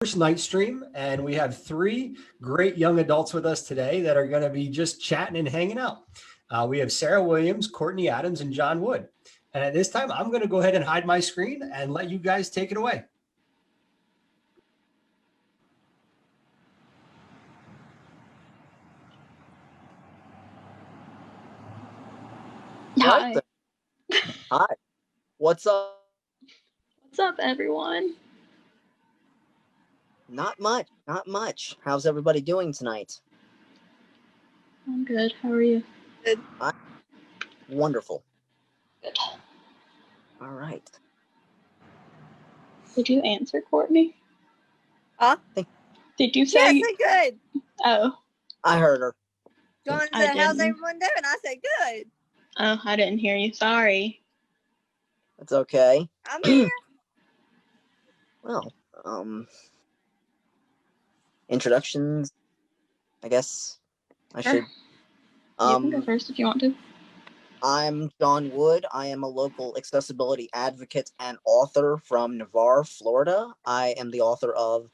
first night stream, and we have three great young adults with us today that are going to be just chatting and hanging out. We have Sarah Williams, Courtney Adams, and John Wood. And at this time, I'm going to go ahead and hide my screen and let you guys take it away. Hi. Hi. What's up? What's up, everyone? Not much. How's everybody doing tonight? I'm good. How are you? Good. Wonderful. Good. All right. Did you answer, Courtney? Huh? Did you say? Yes, I good. Oh. I heard her. John said, "How's everyone doing?" I said, "Good." Oh, I didn't hear you. Sorry. That's okay. I'm here. Well, introductions. I guess I Sure. should. You can go first if you want to. I'm John Wood. I am a local accessibility advocate and author from Navarre, Florida. I am the author of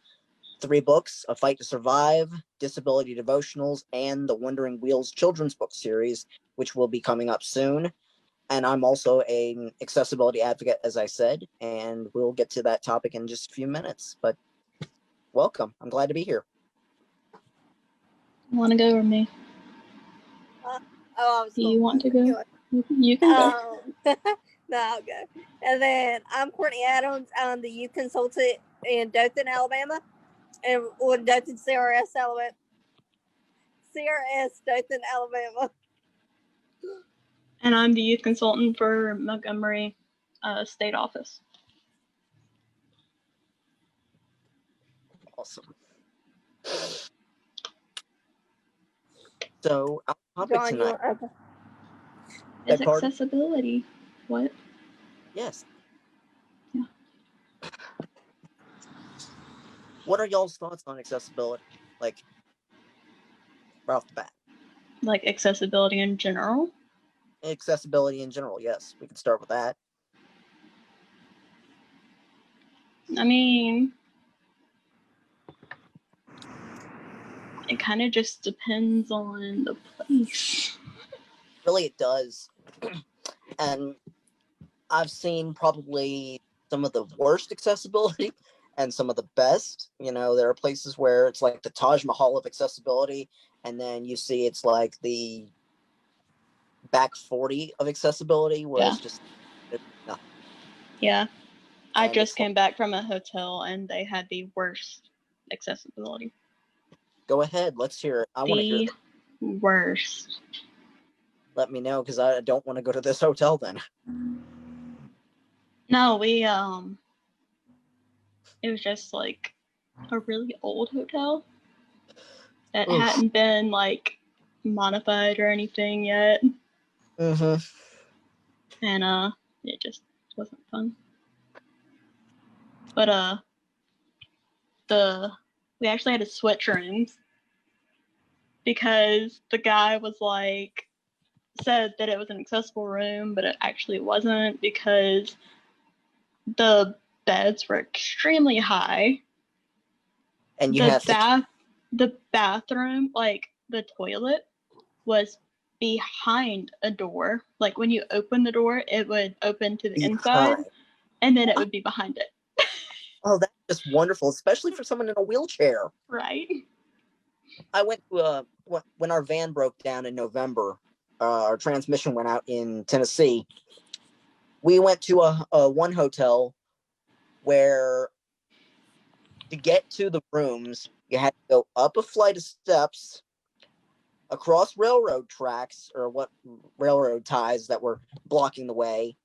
3 books: A Fight to Survive, Disability Devotionals, and the Wandering Wheels children's book series, which will be coming up soon. And I'm also an accessibility advocate, as I said, and we'll get to that topic in just a few minutes. But welcome. I'm glad to be here. Want to go or me? Do you want to go? You can go. No, I'll go. And then I'm Courtney Adams. I'm the youth consultant in Dothan, Alabama, and Dothan, CRS, Alabama. CRS, Dothan, Alabama. And I'm the youth consultant for Montgomery State Office. Awesome. So, our topic John, tonight is accessibility. What? Yes. Yeah. What are y'all's thoughts on accessibility? Like, right off the bat. Like accessibility in general? Accessibility in general, yes. We can start with that. I mean, it kind of just depends on the place. Really, it does. And I've seen probably some of the worst accessibility and some of the best. You know, there are places where it's like the Taj Mahal of accessibility, and then you see it's like the back 40 of accessibility, where it's just nothing. Yeah. I just came back from a hotel and they had the worst accessibility. Go ahead. Let's hear it. I want to hear it. Worst. Let me know, because I don't want to go to this hotel then. No, it was just like a really old hotel that hadn't been like modified or anything yet. Mm-hmm. And it just wasn't fun. But we actually had to switch rooms because the guy was like said that it was an accessible room, but it actually wasn't, because the beds were extremely high. And you the bathroom, like the toilet, was behind a door. Like when you open the door, it would open to the inside, and then it would be behind it. Oh, that's just wonderful, especially for someone in a wheelchair. Right. I went to when our van broke down in November, our transmission went out in Tennessee. We went to a one hotel where to get to the rooms, you had to go up a flight of steps, across railroad tracks, or what railroad ties that were blocking the way.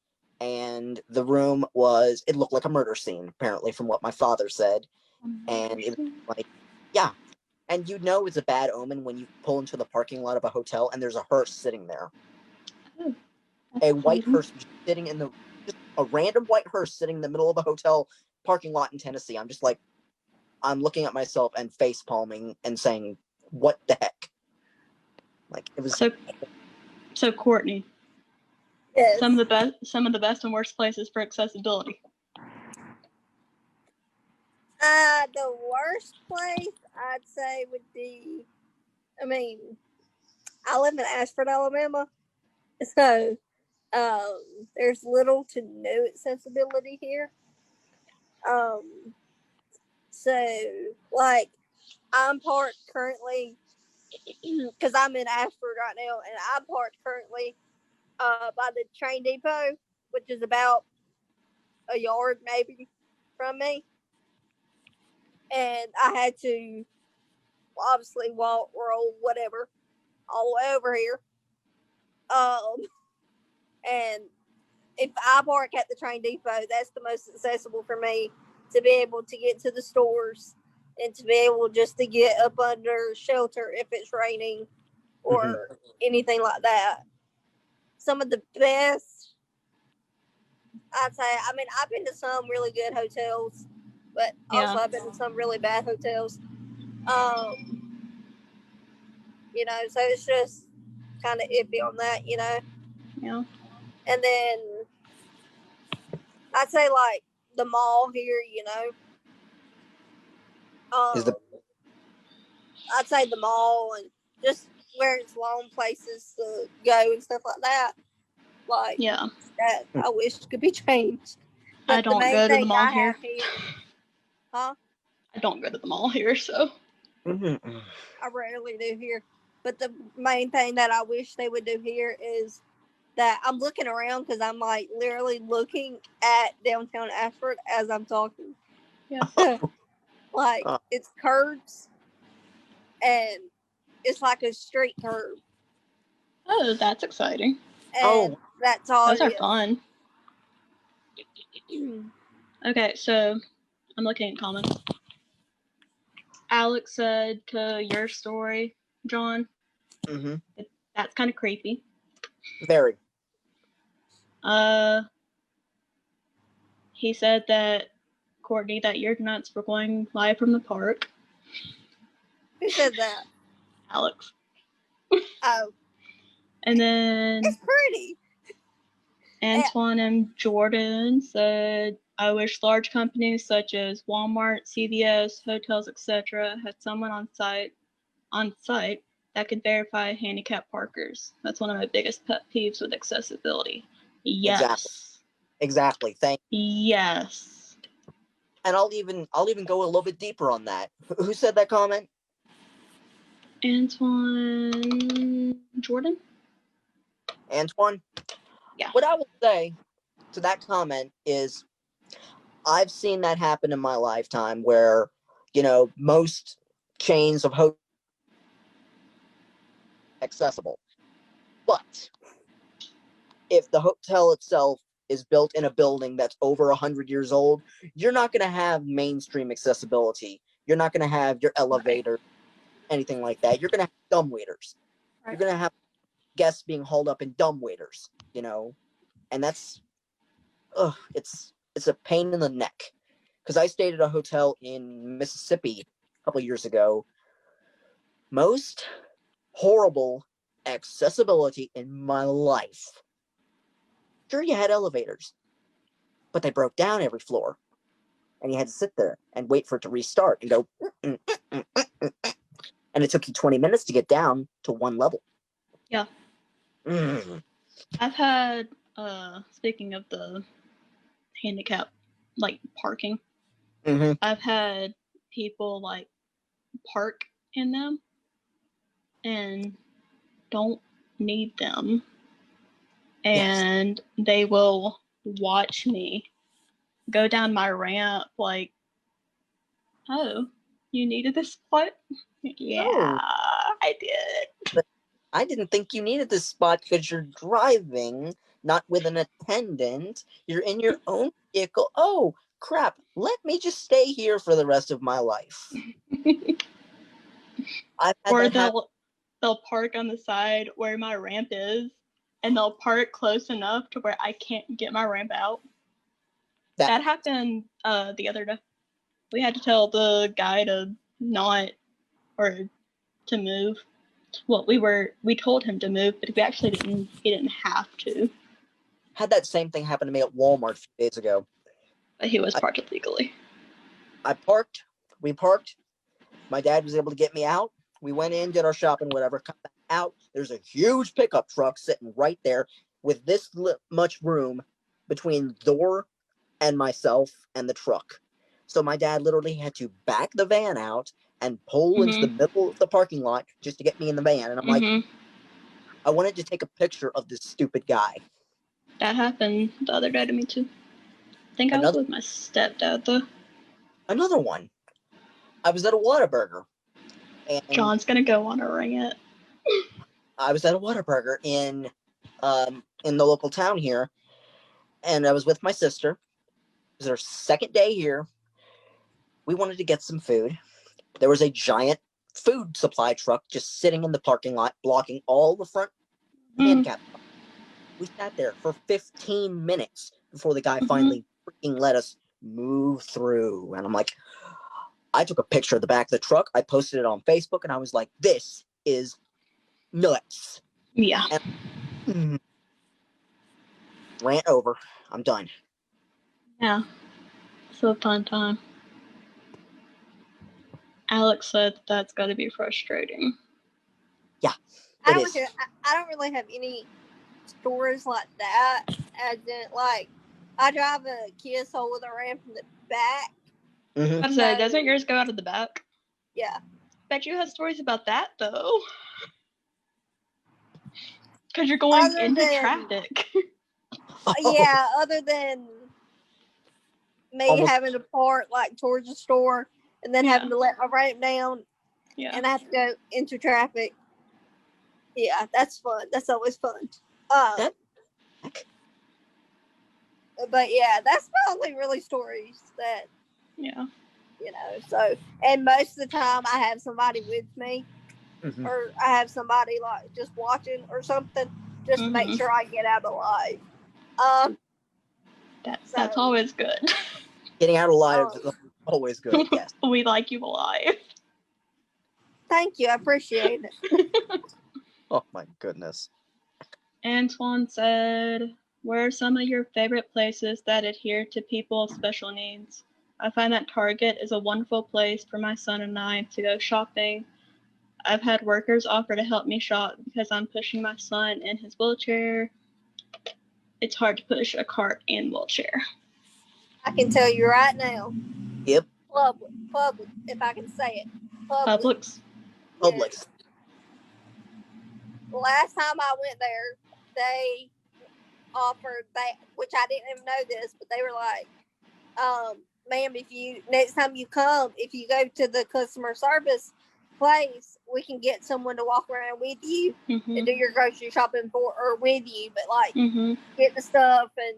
And the room it looked like a murder scene, apparently, from what my father said. And it was like, yeah. And you know it's a bad omen when you pull into the parking lot of a hotel and there's a hearse sitting there. Oh, a white hearse sitting just a random white hearse sitting in the middle of a hotel parking lot in Tennessee. I'm just like, I'm looking at myself and face palming and saying, what the heck? Like, it was so Courtney. Yes. Some of the best and worst places for accessibility. The worst place I'd say would be, I mean, I live in Ashford, Alabama, so there's little to no accessibility here. Um, so like I'm parked currently because I'm in Ashford right now, and I'm parked currently by the train depot, which is about a yard maybe from me, and I had to obviously walk, roll, whatever, all the way over here. And if I park at the train depot, that's the most accessible for me to be able to get to the stores and to be able just to get up under shelter if it's raining or anything like that. Some of the best, I'd say, I mean, I've been to some really good hotels, but also I've been to some really bad hotels. So it's just kind of iffy on that. Yeah. And then I'd say like the mall here, I'd say the mall and just where it's long places to go and stuff like that. Like that, I wish could be changed. But I don't go to the mall here. Huh? I don't go to the mall here, so. I rarely do here. But the main thing that I wish they would do here is that I'm looking around because I'm like literally looking at downtown Ashford as I'm talking. Yeah. Like it's curbs and it's like a street curb. Oh, that's exciting. And that's all. Those are fun. Okay, so I'm looking at comments. Alex said to your story, John, that's kind of creepy. Very. He said that, Courtney, that you're nuts for going live from the park. Who said that? Alex. Oh. And then it's pretty. Antoine and Jordan said, I wish large companies such as Walmart, CVS, hotels, etc. had someone on site that could verify handicapped parkers. That's one of my biggest pet peeves with accessibility. Yes. Exactly. Thank you. Yes. And I'll even go a little bit deeper on that. Who said that comment? Antoine Jordan? Antoine? Yeah. What I will say to that comment is I've seen that happen in my lifetime where, most chains of hotels accessible. But if the hotel itself is built in a building that's over 100 years old, you're not going to have mainstream accessibility. You're not going to have your elevator, anything like that. You're going to have dumbwaiters. You're going to have guests being hauled up in dumbwaiters, and that's, it's a pain in the neck. Because I stayed at a hotel in Mississippi a couple of years ago. Most horrible accessibility in my life. Sure, you had elevators, but they broke down every floor. And you had to sit there and wait for it to restart and go, and it took you 20 minutes to get down to one level. Yeah. I've had, speaking of the handicap, like parking, I've had people like park in them and don't need them. And they will watch me go down my ramp like, oh, you needed this spot? Yeah, I did. But I didn't think you needed this spot because you're driving, not with an attendant. You're in your own vehicle. Oh, crap. Let me just stay here for the rest of my life. Or they'll park on the side where my ramp is, and they'll park close enough to where I can't get my ramp out. That happened the other day. We had to tell the guy to not, or to move. Well, we told him to move, but he didn't have to. Had that same thing happen to me at Walmart a few days ago. But he was parked illegally. We parked. My dad was able to get me out. We went in, did our shopping, whatever. Come back out. There's a huge pickup truck sitting right there with this much room between the door and myself and the truck. So my dad literally had to back the van out and pull into the middle of the parking lot just to get me in the van. And I'm like, I wanted to take a picture of this stupid guy. That happened the other day to me too. I think I was with my stepdad though. Another one. I was at a Whataburger. And John's gonna go on a rant. I was at a Whataburger in the local town here, and I was with my sister. It was our second day here. We wanted to get some food. There was a giant food supply truck just sitting in the parking lot, blocking all the front handicap. We sat there for 15 minutes before the guy finally freaking let us move through. And I'm like, I took a picture of the back of the truck. I posted it on Facebook, and I was like, this is nuts. Yeah. And, rant over. I'm done. Yeah. It's a fun time. Alex said that's got to be frustrating. Yeah. I don't really have any stories like that. As in, like, I drive a Kia Soul with a ramp in the back. I was say, doesn't yours go out of the back? Yeah. Bet you have stories about that though. Because you're going into traffic. Yeah, other than me having to park like towards the store and then having to let my ramp down and I have to go into traffic. Yeah, that's fun. That's always fun. But yeah, that's my only really stories that so, and most of the time I have somebody with me or I have somebody like just watching or something just to make sure I get out alive. That's always good. Getting out alive is always good, yes. We like you alive. Thank you. I appreciate it. Oh my goodness. Antoine said, where are some of your favorite places that adhere to people with special needs? I find that Target is a wonderful place for my son and I to go shopping. I've had workers offer to help me shop because I'm pushing my son in his wheelchair. It's hard to push a cart and wheelchair. I can tell you right now. Yep. Public, if I can say it. Publix. Publix. The last time I went there, they offered that, which I didn't even know this, but they were like, ma'am, next time you come, if you go to the customer service place, we can get someone to walk around with you and do your grocery shopping for or with you, but like get the stuff and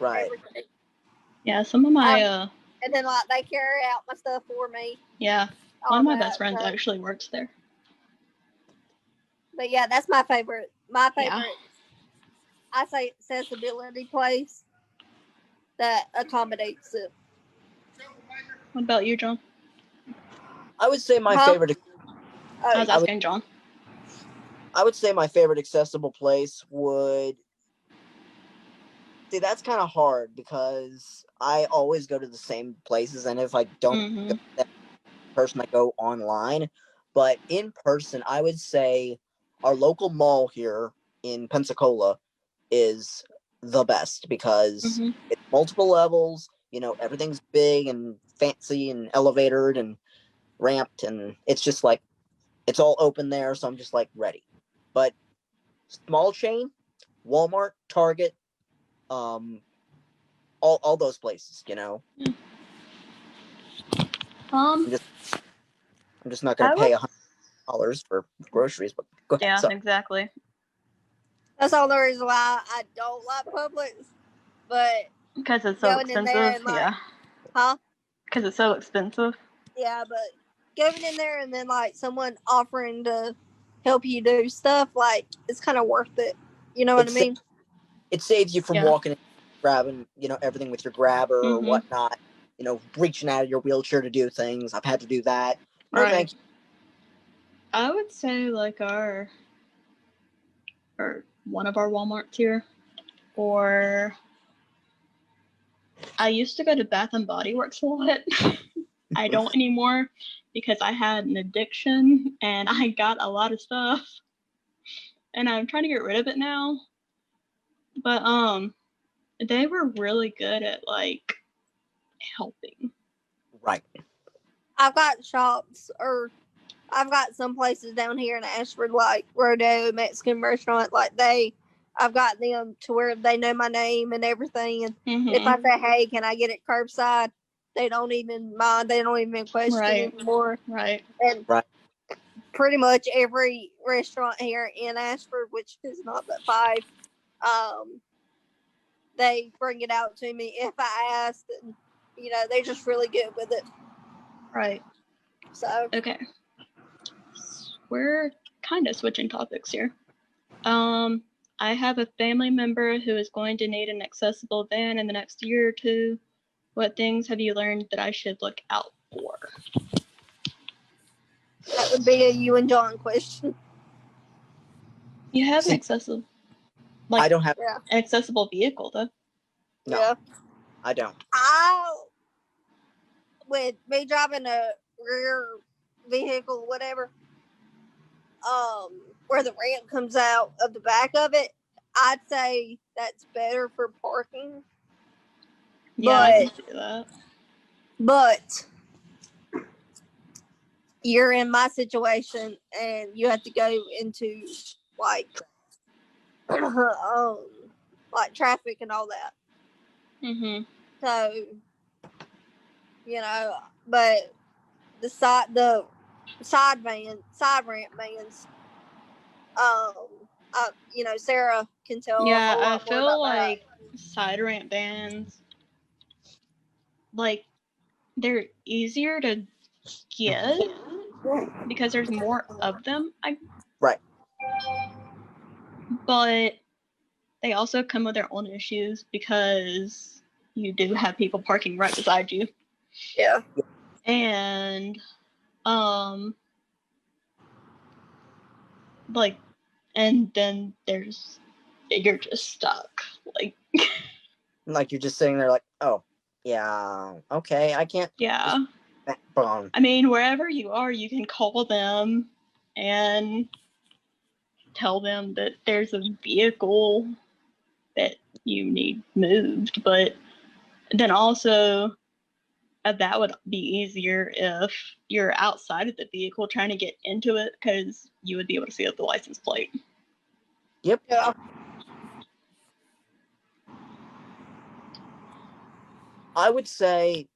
everything. Yeah, some of my and then like they carry out my stuff for me. Yeah. One of my best friends actually works there. But yeah, that's my favorite. My favorite, I say, accessibility place that accommodates it. What about you, John? I would say my favorite. I was asking John. I would say my favorite accessible place would. See, that's kind of hard because I always go to the same places, and if I don't go to that person, I go online. But in person, I would say our local mall here in Pensacola is the best because it's multiple levels. You know, everything's big and fancy and elevated and ramped, and it's just like it's all open there. So I'm just like ready. But small chain, Walmart, Target, all those places, you know. I'm just not going to pay $100 for groceries, but go ahead. Yeah, sorry. Exactly. That's all the reason why I don't like Publix, but because it's so expensive. Because it's so expensive. Yeah, but going in there and then like someone offering to help you do stuff, like it's kind of worth it. You know what I mean? It saves you from walking and grabbing, you know, everything with your grabber or whatnot. You know, reaching out of your wheelchair to do things. I've had to do that. No, thank you. I would say like one of our Walmarts here, or I used to go to Bath and Body Works a lot. I don't anymore because I had an addiction and I got a lot of stuff. And I'm trying to get rid of it now. But they were really good at like helping. Right. I've got shops, or I've got some places down here in Ashford, like Rodeo Mexican restaurant. Like I've got them to where they know my name and everything. And if I say, "Hey, can I get it curbside?" They don't even mind. They don't even question anymore. Right. And pretty much every restaurant here in Ashford, which is not but 5, they bring it out to me if I ask. And, they're just really good with it. Right. So. Okay. We're kind of switching topics here. I have a family member who is going to need an accessible van in the next year or two. What things have you learned that I should look out for? That would be a you and John question. You have an accessible, I don't have an accessible vehicle though. No, yeah. I don't. With me driving a rear vehicle, whatever, where the ramp comes out of the back of it, I'd say that's better for parking. Yeah, I can see that. But you're in my situation and you have to go into like like traffic and all that. Mhm. So, but the side ramp vans, Sarah can tell. Yeah, I feel like side ramp vans, like they're easier to get because there's more of them. Right. But they also come with their own issues because you do have people parking right beside you. Yeah. And and then you're just stuck. Like you're just sitting there like, oh, yeah, okay, I can't. Yeah. Boom. I mean, wherever you are, you can call them and tell them that there's a vehicle that you need moved. But then also, that would be easier if you're outside of the vehicle trying to get into it because you would be able to see the license plate. Yep. Yeah. I would say,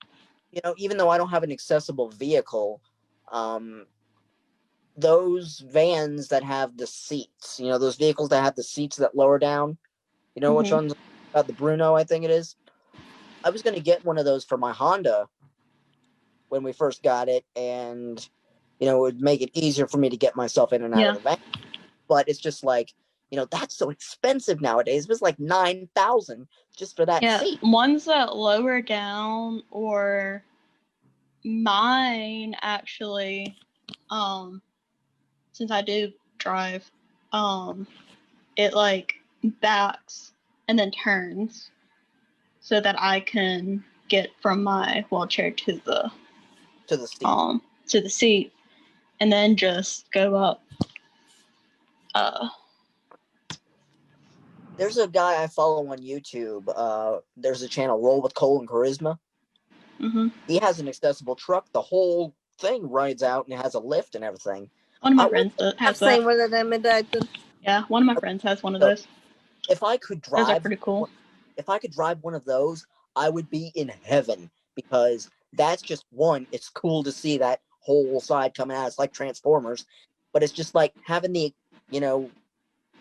even though I don't have an accessible vehicle, those vans that have the seats, those vehicles that have the seats that lower down, which one's the Bruno, I think it is. I was going to get one of those for my Honda when we first got it, and it would make it easier for me to get myself in and out of the van. But it's just like, that's so expensive nowadays. It was like $9,000 just for that seat. Ones that lower down, or mine actually, since I do drive, it like backs and then turns so that I can get from my wheelchair to the seat, and then just go up. There's a guy I follow on YouTube. There's a channel, Roll with Cole and Charisma. Mm-hmm. He has an accessible truck. The whole thing rides out and it has a lift and everything. One of my friends has that. I've seen one of them in Dayton. Yeah, one of my friends has one of those. If I could drive, those are pretty cool. If I could drive one of those, I would be in heaven, because that's just one. It's cool to see that whole side coming out. It's like Transformers, but it's just like having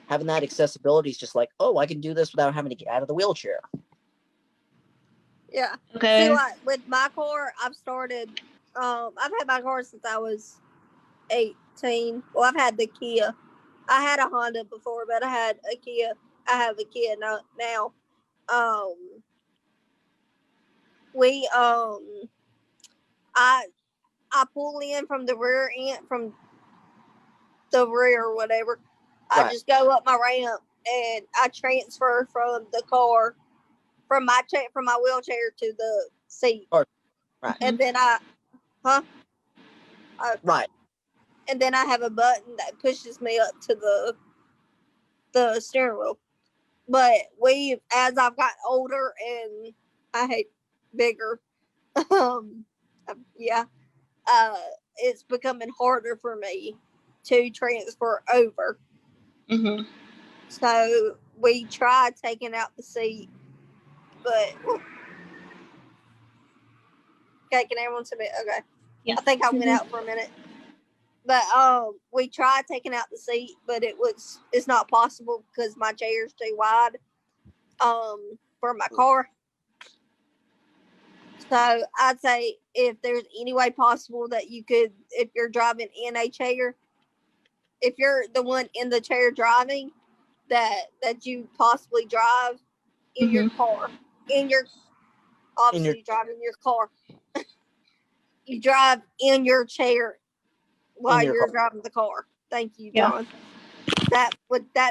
having that accessibility is just like, oh, I can do this without having to get out of the wheelchair. Yeah. Okay. See, like with my car, I've had my car since I was 18. Well, I've had the Kia. I had a Honda before, but I had a Kia. I have a Kia now. I pull in from the rear end, from the rear or whatever. Right. I just go up my ramp and I transfer from the car from my wheelchair to the seat. Oh, right. And then Right. and then I have a button that pushes me up to the steering wheel. But as I've gotten older and I hate bigger, yeah, it's becoming harder for me to transfer over. Mm-hmm. So we tried taking out the seat, but okay, can everyone see me? Okay. Yeah. I think I went out for a minute. But we tried taking out the seat, but it's not possible because my chair is too wide for my car. So I'd say if there's any way possible that you could, if you're driving in a chair, if you're the one in the chair driving, that you possibly drive in your car, obviously you drive in your car. You drive in your chair while you're driving the car. Thank you, John. That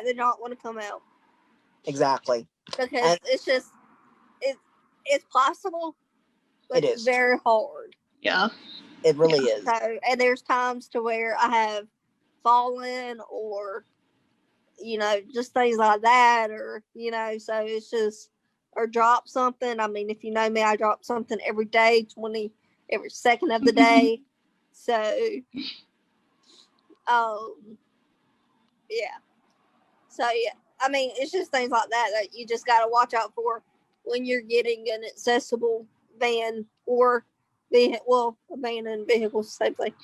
did not want to come out. Exactly. Because it's just it's possible, but it's very hard. Yeah. It really is. So, and there's times to where I have fallen or just things like that, or so it's just, or drop something. I mean, if you know me, I drop something every day, every second of the day. So yeah. So yeah, I mean, it's just things like that you just got to watch out for when you're getting an accessible van or vehicle. Well, a van and vehicle, same thing.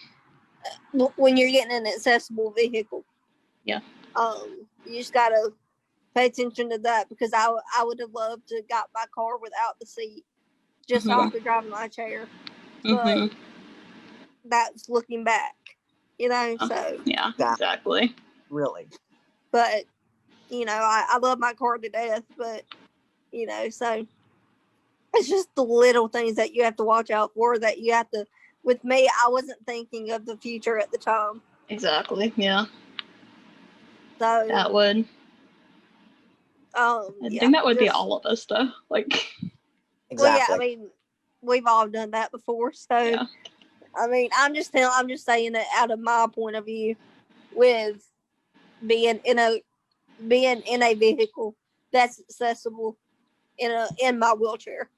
When you're getting an accessible vehicle, yeah, you just got to pay attention to that, because I would have loved to got my car without the seat, just so I could drive in my chair. But that's looking back, so yeah, exactly. Really. But I love my car to death, but so it's just the little things that you have to watch out for, that you have to. With me, I wasn't thinking of the future at the time. Exactly. Yeah. So that would. I think that would be all of us, though. Like. Exactly. Well, yeah. I mean, we've all done that before. So, yeah. I mean, I'm just saying it out of my point of view, with being in a vehicle that's accessible in my wheelchair.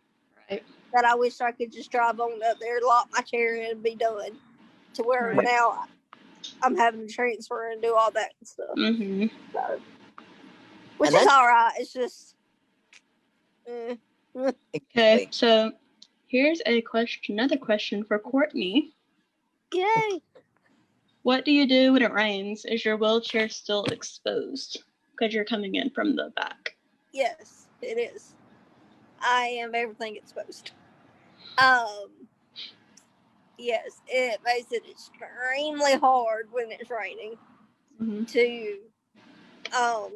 Right. That I wish I could just drive on up there, lock my chair in, and be done. To where now I'm having to transfer and do all that stuff. Mm-hmm. So, which is all right. It's just. Okay, so here's another question for Courtney. Yay! What do you do when it rains? Is your wheelchair still exposed? Because you're coming in from the back. Yes, it is. I am everything exposed. Yes, it makes it extremely hard when it's raining to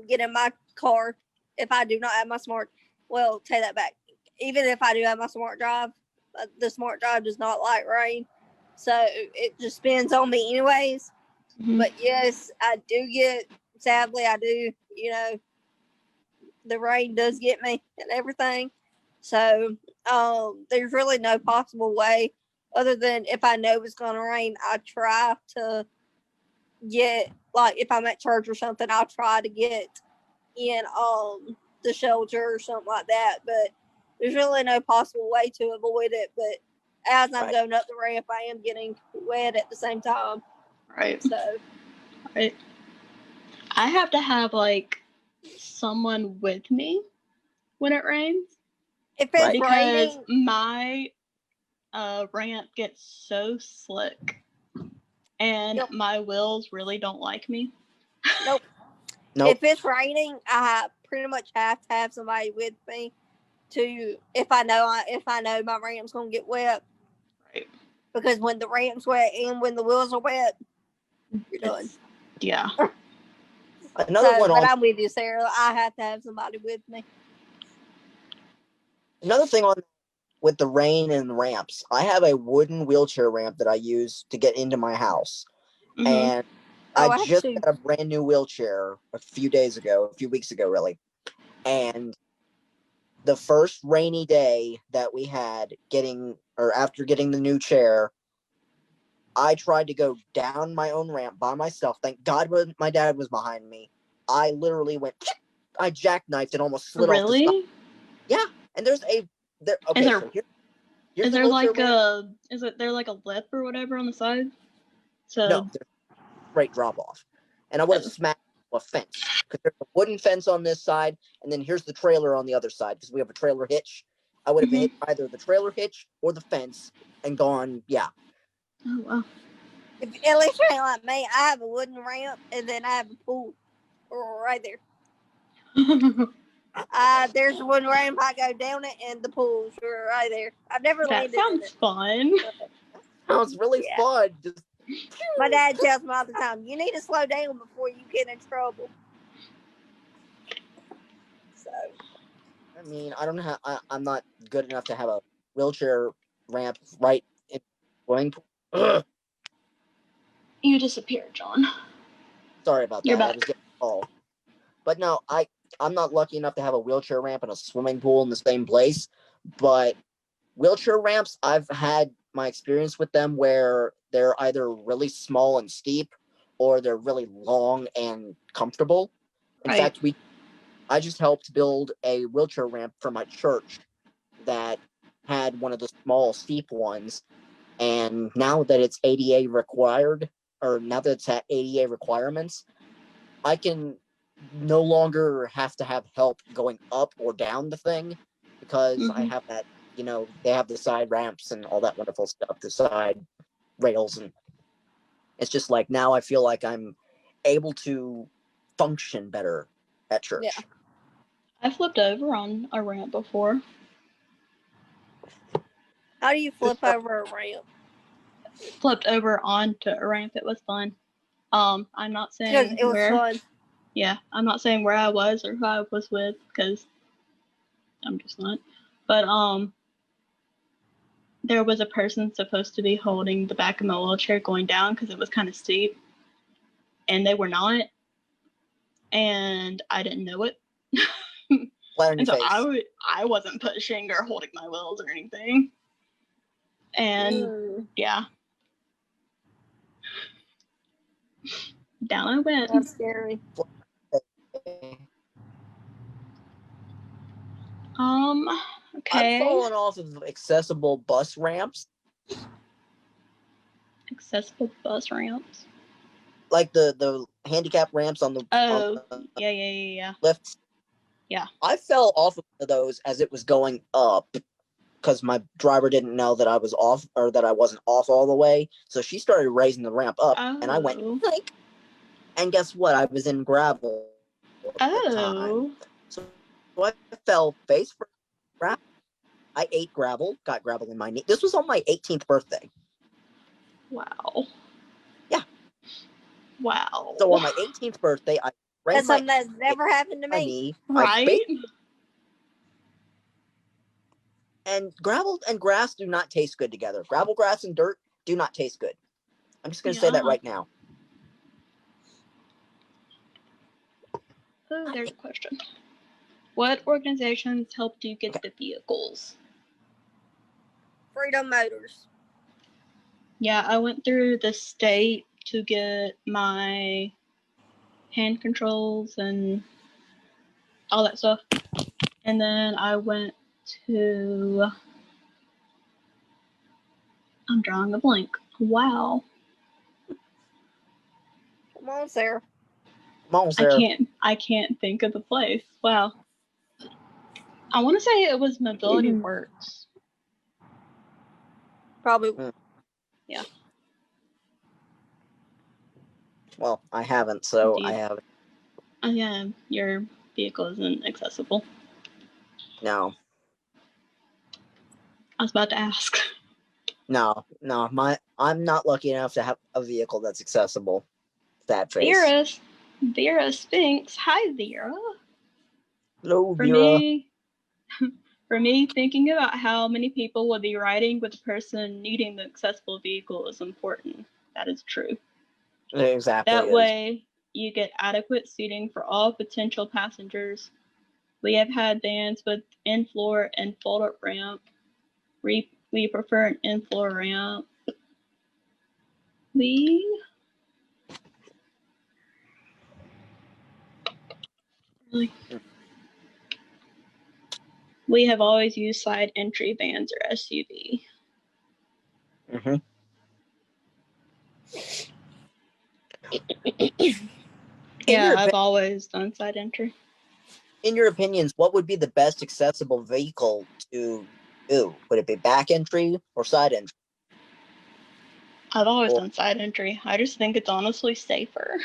get in my car if I do not have my take that back. Even if I do have my smart drive, the smart drive does not like rain, so it just spins on me anyways. But yes, I do sadly I do, the rain does get me and everything. So there's really no possible way other than, if I know it's going to rain, I try to get, like, if I'm at church or something, I'll try to get in the shelter or something like that. But there's really no possible way to avoid it. But as I'm going up the ramp, I am getting wet at the same time. Right. So. Right. I have to have, like, someone with me when it rains. If it's because raining, my ramp gets so slick, and my wheels really don't like me. Nope. If it's raining, I pretty much have to have somebody with me to, if I know my ramp's gonna get wet. Right. Because when the ramp's wet and when the wheels are wet, you're done. Yeah. But I'm with you, Sarah. I have to have somebody with me. Another thing with the rain and ramps, I have a wooden wheelchair ramp that I use to get into my house. And I just got a brand new wheelchair a few weeks ago, really. And the first rainy day that we had after getting the new chair, I tried to go down my own ramp by myself. Thank God my dad was behind me. I literally went, I jackknifed and almost slid off the side. Really? Yeah, and there's a there. Okay, Is there- so here's Is the there wheelchair like ramp. there like a lip or whatever on the side? So No, there's a straight drop off, and I would have Oh. smacked a fence because there's a wooden fence on this side, and then here's the trailer on the other side because we have a trailer hitch. I would have Mhm. hit either the trailer hitch or the fence and gone. Yeah, Oh wow. If, at least you ain't like me. I have a wooden ramp, and then I have a pool right there. There's one ramp. I go down it, and the pool's right there. I've never That landed in sounds it. fun. sounds really Yeah. fun. Just My dad tells me all the time, "You need to slow down before you get in trouble." So I mean, I don't have. I'm not good enough to have a wheelchair ramp right in the swimming pool. Ugh. You disappeared, John. Sorry about You're that. I back. was getting a call. But no, I'm not lucky enough to have a wheelchair ramp and a swimming pool in the same place. But wheelchair ramps, I've had my experience with them where they're either really small and steep or they're really long and comfortable. In Right. fact, I just helped build a wheelchair ramp for my church that had one of the small steep ones. And now that it's ADA required, or now that it's at ADA requirements, I can no longer have to have help going up or down the thing because I Mhm. have that, they have the side ramps and all that wonderful stuff, the side rails. And it's just like now I feel like I'm able to function better at church. Yeah. I flipped over on a ramp before. how do you flip over a ramp? Flipped over onto a ramp. It was fun. I'm not Because saying it was where. fun. Yeah, I'm not saying where I was or who I was with because I'm just not. But there was a person supposed to be holding the back of my wheelchair going down because it was kind of steep, and they were not, and I didn't know it. Flat on And your so face. I wasn't pushing or holding my wheels or anything. And yeah, down I went. That's scary. Okay. I've fallen off of accessible bus ramps, Accessible bus ramps. like the handicap ramps on the Yeah. lifts. Yeah. I fell off of those as it was going up because my driver didn't know that I was off or that I wasn't off all the way. So she started raising the ramp up, and I went Oh. like, and guess what? I was in gravel at the time, Oh. so I fell face first. Gravel. I ate gravel, got gravel in my knee. This was on my 18th birthday. Wow. Yeah. Wow. So on my 18th birthday, I That's raised something that's never happened to my me. knee. Right? And gravel and grass do not taste good together. Gravel, grass, and dirt do not taste good. I'm just going to say that right now. Oh, there's a question. What organizations helped you get the vehicles? Freedom Motors. Yeah, I went through the state to get my hand controls and all that stuff. And then I went to... I'm drawing a blank. Wow. Come on, Sarah. Come on, Sarah. I can't think of the place. Wow. I want to say it was Mobility Works. Probably. Yeah. Well, I haven't, so Indeed. I haven't. Yeah, your vehicle isn't accessible. No. I was about to ask. No. I'm not lucky enough to have a vehicle that's accessible. Sad face. Vera Spinks. Hi, Vera. Hello, Vera. For me, thinking about how many people will be riding with a person needing the accessible vehicle is important. That is true. Exactly. That way, you get adequate seating for all potential passengers We have had vans with in-floor and fold-up ramp. We prefer an in-floor ramp. We have always used side entry vans or SUV. Mm-hmm. Yeah, I've always done side entry. In your opinions, what would be the best accessible vehicle to do? Would it be back entry or side entry? I've always done side entry. I just think it's honestly safer.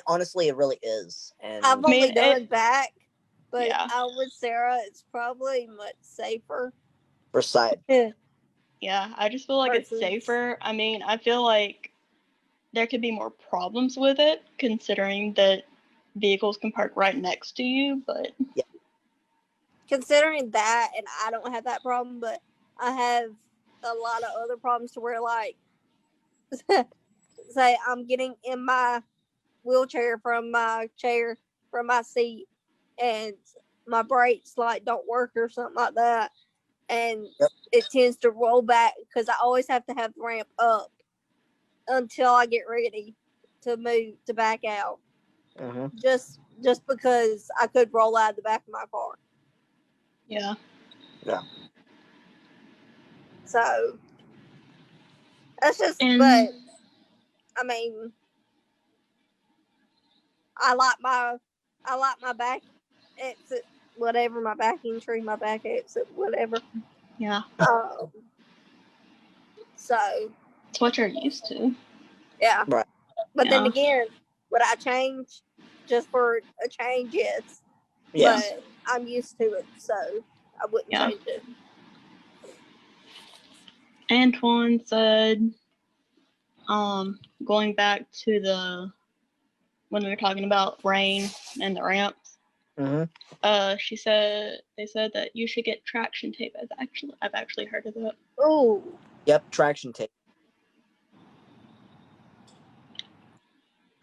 Honestly, it really is. And I've only done back, but yeah. out with Sarah, it's probably much safer. For side. Yeah, I just feel like it's safer. I mean, I feel like there could be more problems with it, considering that vehicles can park right next to you, but... Yeah. Considering that, and I don't have that problem, but I have a lot of other problems to where, like, say I'm getting in my wheelchair from my seat, and my brakes, like, don't work or something like that, and it tends to roll back because I always have to have the ramp up until I get ready to move to back out. Mm-hmm. Just because I could roll out of the back of my car. Yeah. Yeah. So that's just, but I mean, I like my back exit, whatever, my back entry, my back exit, whatever. Yeah. So it's what you're used to. Yeah. Right. But then again, would I change just for a change? Yes. Yes. But I'm used to it, so I wouldn't change it. Antoine said, going back to when we were talking about rain and the ramps, mm-hmm. They said that you should get traction tape. I've actually heard of that. Oh. Yep, traction tape.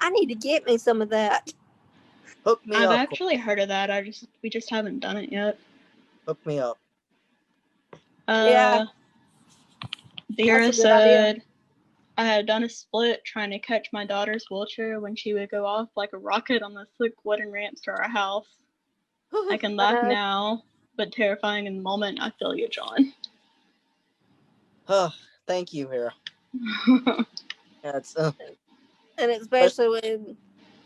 I need to get me some of that. Hook me up. I've actually heard of that. We just haven't done it yet. Hook me up. Yeah. Vera said, I had done a split trying to catch my daughter's wheelchair when she would go off like a rocket on the slick wooden ramps to our house. I can laugh now, but terrifying in the moment. I feel you, John. Oh, thank you, Vera. That's and especially when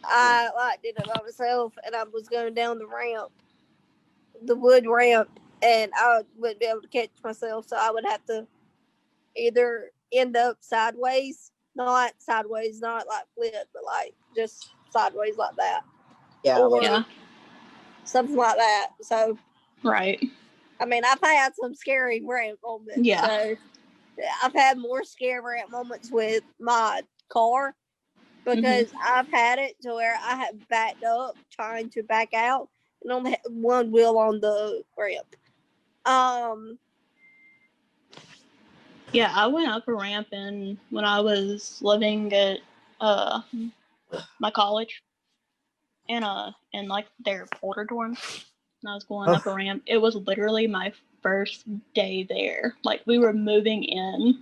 I did it by myself and I was going down the ramp, the wood ramp, and I wouldn't be able to catch myself, so I would have to either end up sideways, not like flip, but like just sideways like that. Yeah. Or something like that. So right. I mean, I've had some scary ramp moments. Yeah. So I've had more scary ramp moments with my car because I've had it to where I have backed up trying to back out and only had one wheel on the ramp. Yeah, I went up a ramp when I was living at my college in like their older dorms. And I was going up a ramp. It was literally my first day there. Like, we were moving in,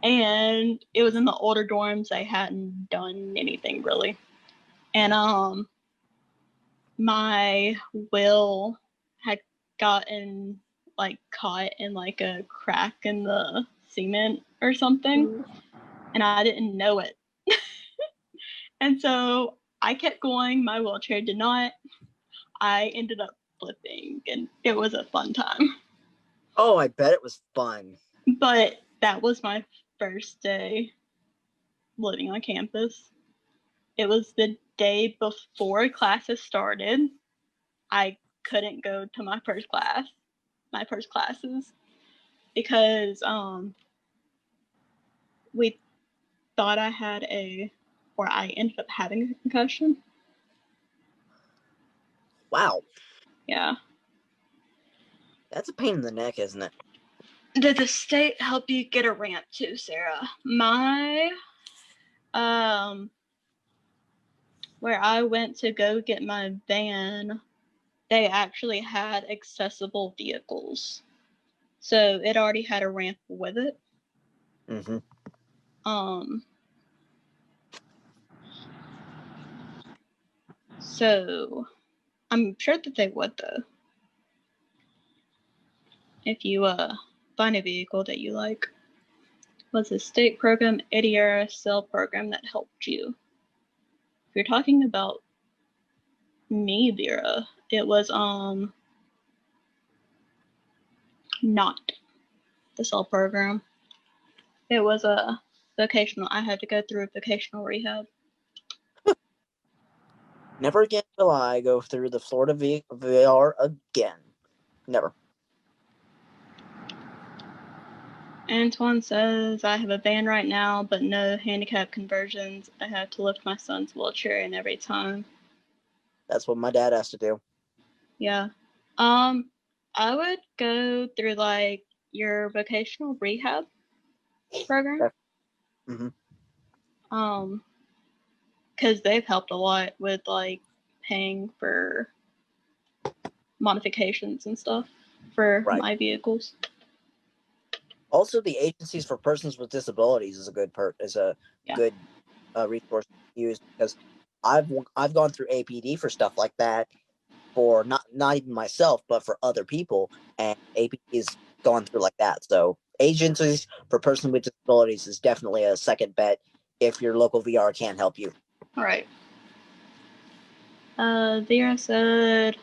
and it was in the older dorms. They hadn't done anything really, and my wheel had gotten like caught in like a crack in the cement or something, and I didn't know it. And so I kept going. My wheelchair did not. I ended up flipping, and it was a fun time. Oh, I bet it was fun. But that was my first day living on campus. It was the day before classes started. I couldn't go to my first classes, because we thought I ended up having a concussion. Wow. Yeah. That's a pain in the neck, isn't it? Did the state help you get a ramp too, Sarah? My where I went to go get my van, they actually had accessible vehicles. So it already had a ramp with it. Mm-hmm. So I'm sure that they would, though. If you find a vehicle that you like. Was a state program, ADR cell program that helped you. If you're talking about me, Vera, it was not the cell program. It was a vocational. I had to go through a vocational rehab. Never again will I go through the Florida VR again. Never. Antoine says, I have a van right now, but no handicap conversions. I have to lift my son's wheelchair in every time. That's what my dad has to do. Yeah. I would go through like your vocational rehab program. Mm-hmm. Because they've helped a lot with like paying for modifications and stuff for Right. my vehicles. Also, the agencies for persons with disabilities is a good good resource to use, because I've gone through APD for stuff like that, for not even myself, but for other people, and APD is gone through like that. So agencies for persons with disabilities is definitely a second bet if your local VR can't help you. All right. Vera said,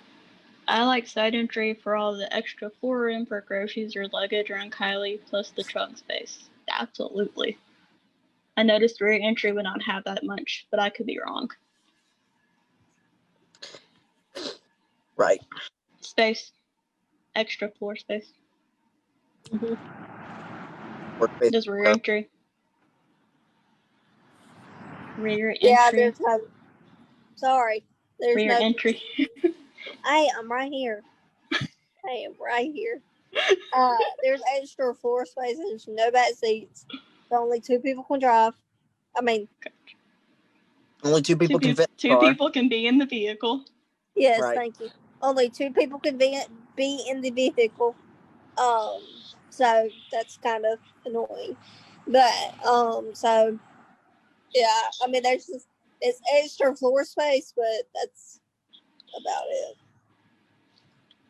I like side entry for all the extra floor room for groceries or luggage around Kylie, plus the trunk space. Absolutely. I noticed rear entry would not have that much, but I could be wrong. Right. Space. Extra floor space. Mhm. Workspace. Just rear entry. Rear Yeah, entry. there's no. Sorry, there's Rear no. entry. Hey, I'm right here. I am right here. There's extra floor space. There's no back seats. So only two people can drive. I mean, Only two people can fit in the Two car. people can be in the vehicle. yes, Right. thank you. Only two people can be in the vehicle. So that's kind of annoying. But so yeah, I mean, it's extra floor space, but that's about it.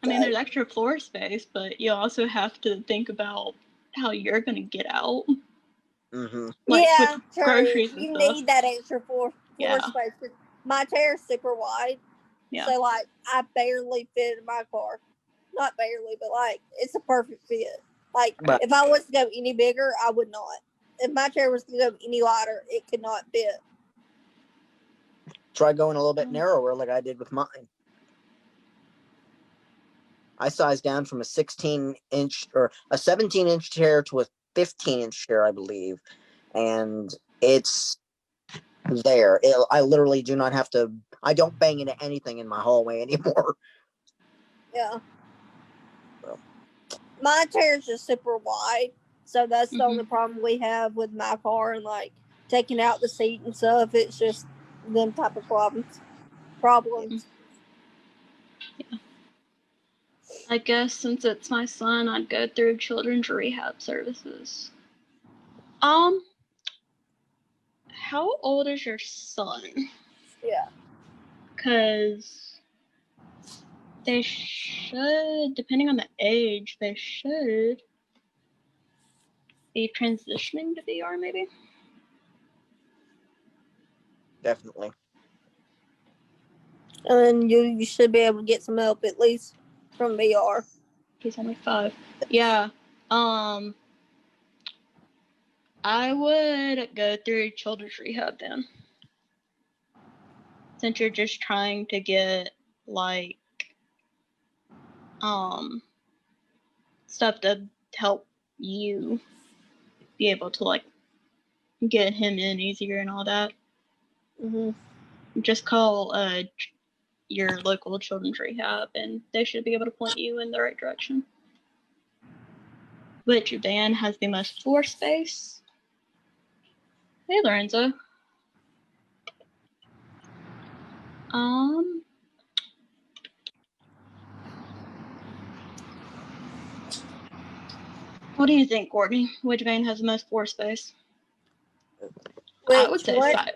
I mean, there's extra floor space, but you also have to think about how you're gonna get out. Mm-hmm. Like yeah, with true. groceries and You stuff. need that extra floor Yeah. space. My chair is super wide, Yeah. so like I barely fit in my car. Not barely, but like it's a perfect fit. Like But if I was to go any bigger, I would not. If my chair was to go any wider, it could not fit. try going a little bit narrower, like I did with mine. I sized down from a 16-inch or a 17-inch chair to a 15-inch chair, I believe, and it's there. I literally do not have to. I don't bang into anything in my hallway anymore. Yeah. So. My chair is just super wide, so that's the Mhm. only problem we have with my car and like taking out the seat and stuff. It's just them type of problems. Yeah. I guess since it's my son, I'd go through children's rehab services. How old is your son? Yeah. Because they should, depending on the age, they should be transitioning to VR maybe. Definitely. And you should be able to get some help at least from VR. He's only 5. Yeah. I would go through children's rehab then. Since you're just trying to get like stuff to help you be able to like get him in easier and all that. Mm-hmm. Just call your local children's rehab and they should be able to point you in the right direction. Which van has the most floor space? Hey Lorenzo. What do you think, Courtney? Which van has the most floor space? I would Which say what? side.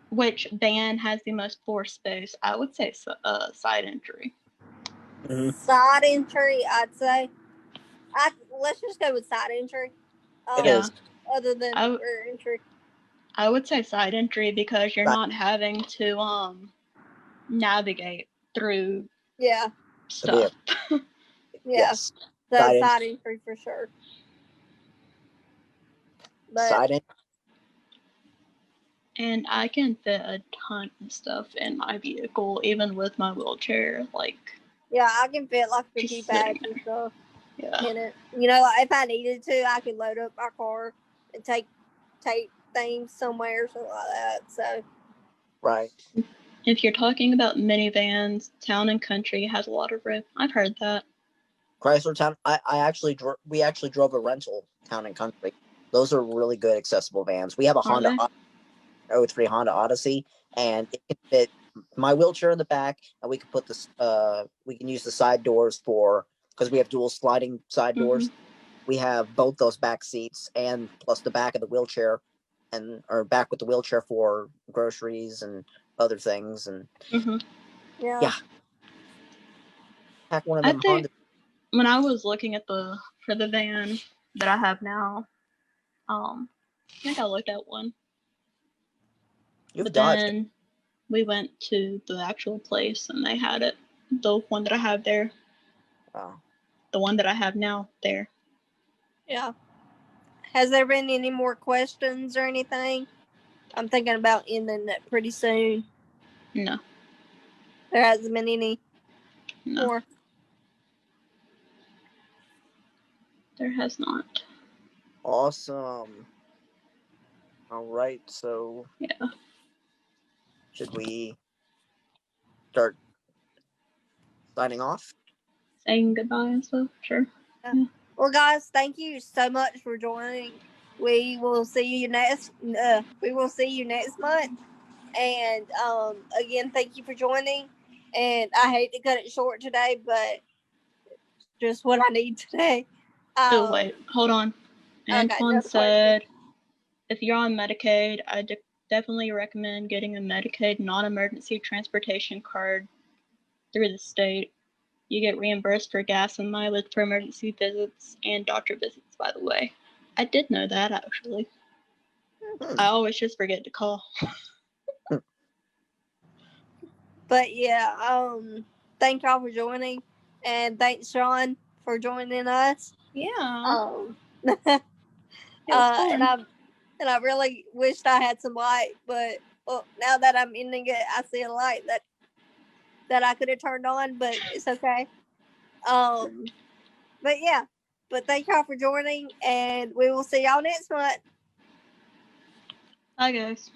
Which van has the most floor space? I would say side entry. Mhm. Side entry, I'd say. Let's just go with side entry. It Yeah. is. Other than I, rear entry. I would say side entry because you're Side- not having to navigate through Yeah. stuff. Yeah. Yes. So Side side entry for sure. But Side entry. And I can fit a ton of stuff in my vehicle, even with my wheelchair. Like, yeah, I can fit like the Just key sitting pads and stuff yeah. in it. You know, like if I needed to, I could load up my car and take things somewhere or something like that. So Right. If you're talking about minivans, Town and Country has a lot of room. I've heard that. Chrysler Town. We actually drove a rental Town and Country. Those are really good accessible vans. We have a Honda they? 03 Honda Odyssey, and it can fit my wheelchair in the back, and we can put this. We can use the side doors because we have dual sliding side doors. We have both those back seats and plus the back of the wheelchair, or back with the wheelchair for groceries and other things. And yeah. pack one of I them think Honda. when I was looking at for the van that I have now, I think I looked at one. You have a Dodge. Then we went to the actual place and they had it. The one that I have there. Oh. The one that I have now there. Yeah. Has there been any more questions or anything? I'm thinking about ending it pretty soon. No. There hasn't been any more. There has not. Awesome. All right, so Yeah. should we start signing off? Saying goodbye and stuff. Sure. Yeah. Well, guys, thank you so much for joining. We will see you next. We will see you next month. And again, thank you for joining. And I hate to cut it short today, but just what I need today. Oh wait, hold on. Antoine said, if you're on Medicaid, I definitely recommend getting a Medicaid non-emergency transportation card through the state. You get reimbursed for gas and mileage for emergency visits and doctor visits, by the way. I did know that, actually. I always just forget to call. But yeah, thank y'all for joining. And thanks, Sean, for joining us. Yeah. And I really wished I had some light, but now that I'm ending it, I see a light that I could have turned on, but it's okay. But yeah, but thank y'all for joining, and we will see y'all next month. Bye, guys.